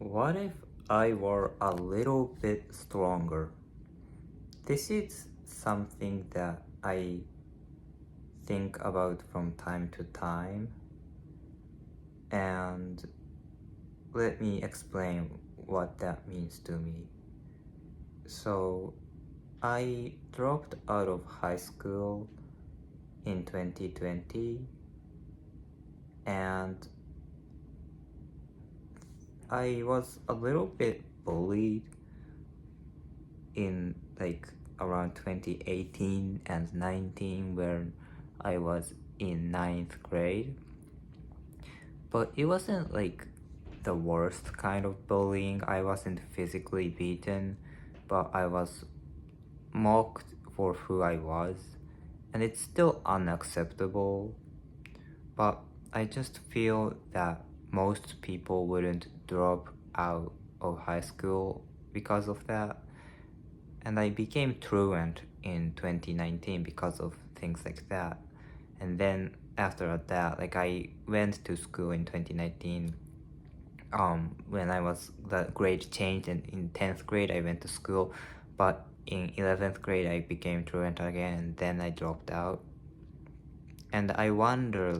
What if I were a little bit stronger? This is something that I think about from time to time, and let me explain what that means to me. So, I dropped out of high school in 2020, and I was a little bit bullied in around 2018 and 19 when I was in ninth grade. But it wasn't like the worst kind of bullying. I wasn't physically beaten, but I was mocked for who I was. And it's still unacceptable. But I just feel that most people wouldn't drop out of high school because of that. And I became truant in 2019 because of things like that. And then after that, I went to school in 2019 when I was the grade changed, and in 10th grade I went to school, but in 11th grade I became truant again, and then I dropped out. And I wonder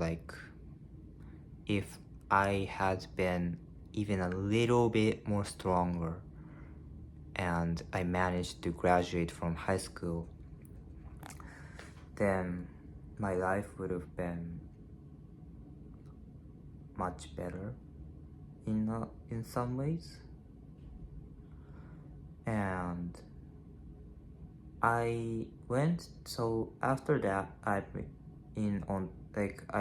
if I had been even a little bit more stronger and I managed to graduate from high school, then my life would have been much better in some ways. And after that I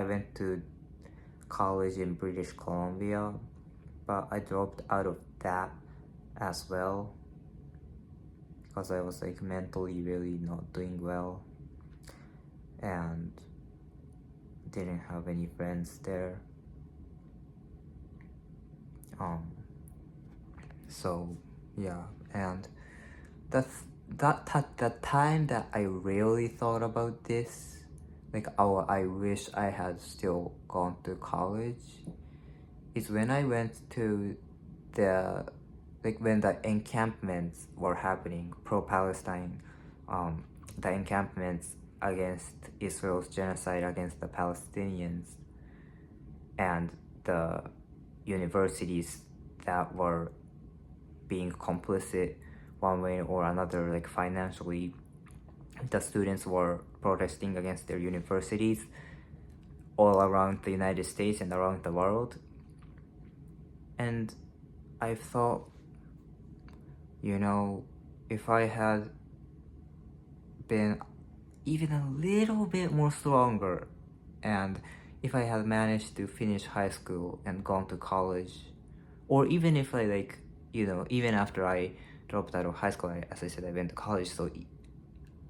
went to college in British Columbia, but I dropped out of that as well because I was mentally really not doing well and didn't have any friends there. So yeah, and the time that I really thought about this, I wish I had still gone to college, is when I went to the when the encampments were happening, pro-Palestine, the encampments against Israel's genocide against the Palestinians, and the universities that were being complicit one way or another, financially. The students were protesting against their universities all around the United States and around the world. And I thought, if I had been even a little bit more stronger, and if I had managed to finish high school and gone to college, or even if I even after I dropped out of high school, as I said, I went to college. So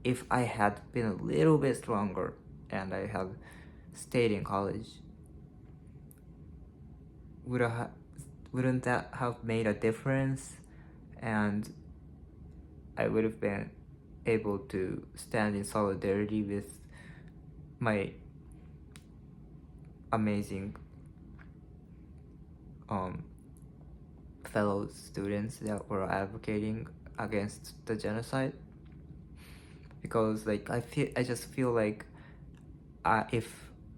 if I had been a little bit stronger and I had stayed in college, wouldn't that have made a difference? And I would have been able to stand in solidarity with my amazing fellow students that were advocating against the genocide. Because I just feel like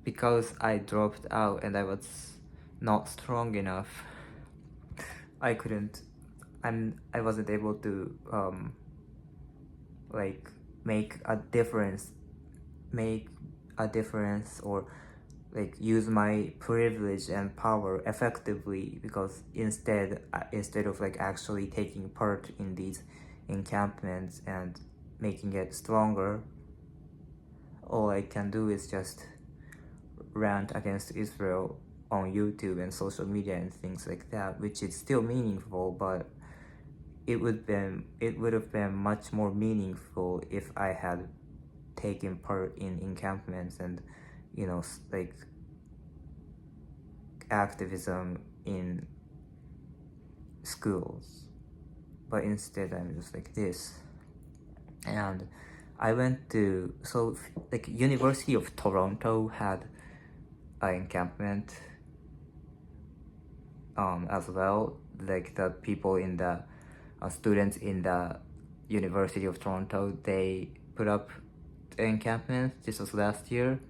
because I dropped out and I was not strong enough, I wasn't able to make a difference or use my privilege and power effectively, because instead of actually taking part in these encampments and making it stronger, all I can do is just rant against Israel on YouTube and social media and things like that, which is still meaningful, but it would have been much more meaningful if I had taken part in encampments and activism in schools. But instead I'm just like this. And I went to University of Toronto had an encampment as well, like the people in the students in the University of Toronto, they put up the encampment. This was last year,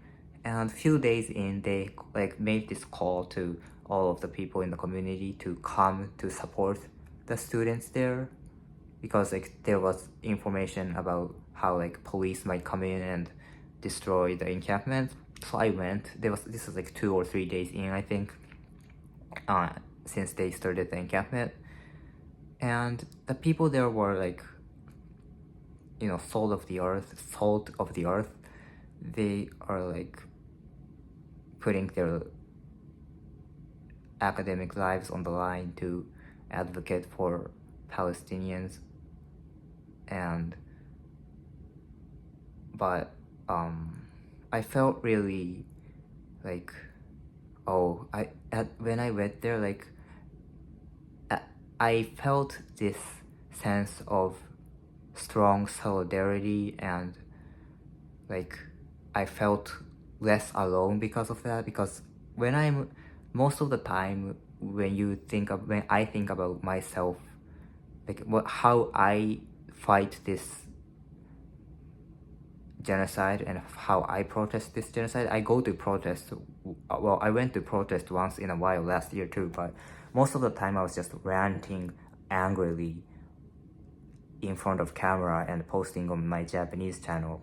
and a few days in, they like made this call to all of the people in the community to come to support the students there, because like there was information about how like police might come in and destroy the encampment. So I went. This was like 2 or 3 days in, I think, since they started the encampment, and the people there were like, you know, salt of the earth. They are like putting their academic lives on the line to advocate for Palestinians, and but I felt really like, oh, when I went there, like I felt this sense of strong solidarity, and like I felt less alone because of that. Because when I'm most of the time, when I think about myself, like how I fight this genocide and how I protest this genocide, I go to protest. Well, I went to protest once in a while last year too, but most of the time I was just ranting angrily in front of camera and posting on my Japanese channel.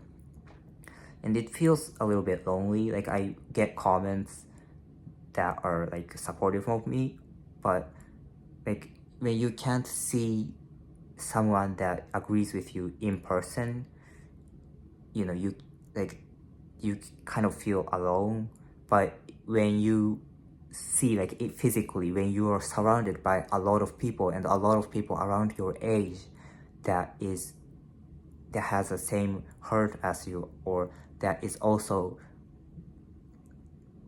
And it feels a little bit lonely. Like I get comments that are like supportive of me, but like when you can't see someone that agrees with you in person, you know, you kind of feel alone. But when you see like it physically, when you are surrounded by a lot of people, and a lot of people around your age that has the same hurt as you, or that is also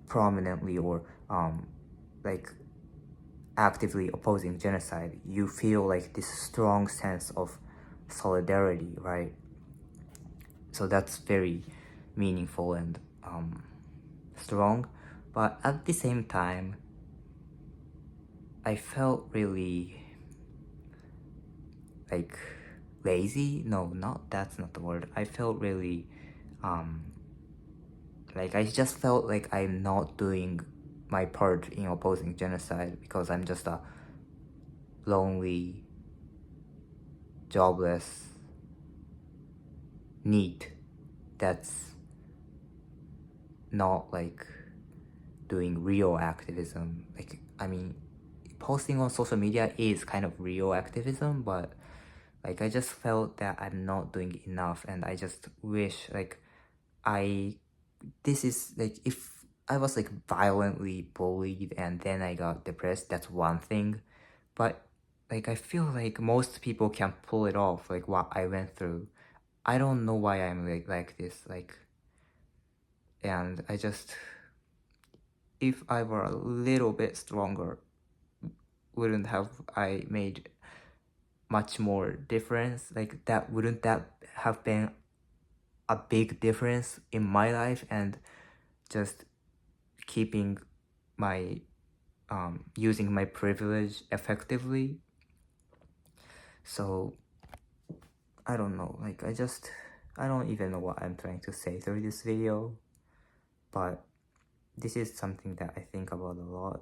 prominently or like actively opposing genocide, you feel like this strong sense of solidarity, right? So that's very meaningful and strong. But at the same time, I felt really like lazy. No, that's not the word. I felt really like I just felt like I'm not doing my part in opposing genocide, because I'm just a lonely, jobless NEET that's not like doing real activism. Like, I mean, posting on social media is kind of real activism, but like I just felt that I'm not doing enough, and I just wish like this is like, if I was like violently bullied and then I got depressed, that's one thing. But like I feel like most people can pull it off, like what I went through. I don't know why I'm like this, like, and I just, if I were a little bit stronger, wouldn't have I made much more difference? Like wouldn't that have been a big difference in my life, and just keeping my using my privilege effectively? So I don't know, like I don't even know what I'm trying to say through this video, but this is something that I think about a lot.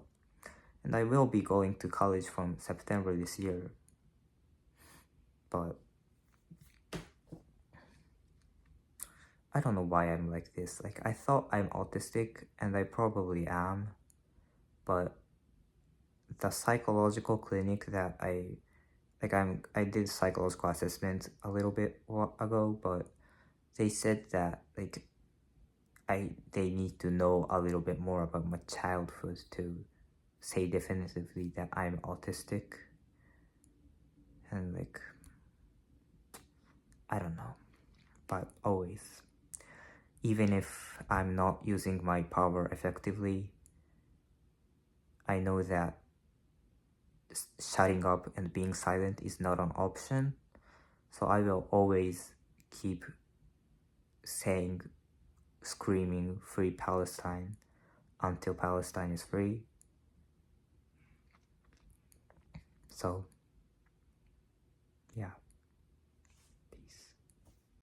And I will be going to college from September this year, but I don't know why I'm like this. Like I thought I'm autistic, and I probably am, but the psychological clinic that I did psychological assessment a little bit ago, but they said that like they need to know a little bit more about my childhood to say definitively that I'm autistic. And like, I don't know, but always, even if I'm not using my power effectively, I know that shutting up and being silent is not an option. So I will always keep saying, screaming, "Free Palestine," until Palestine is free. So yeah.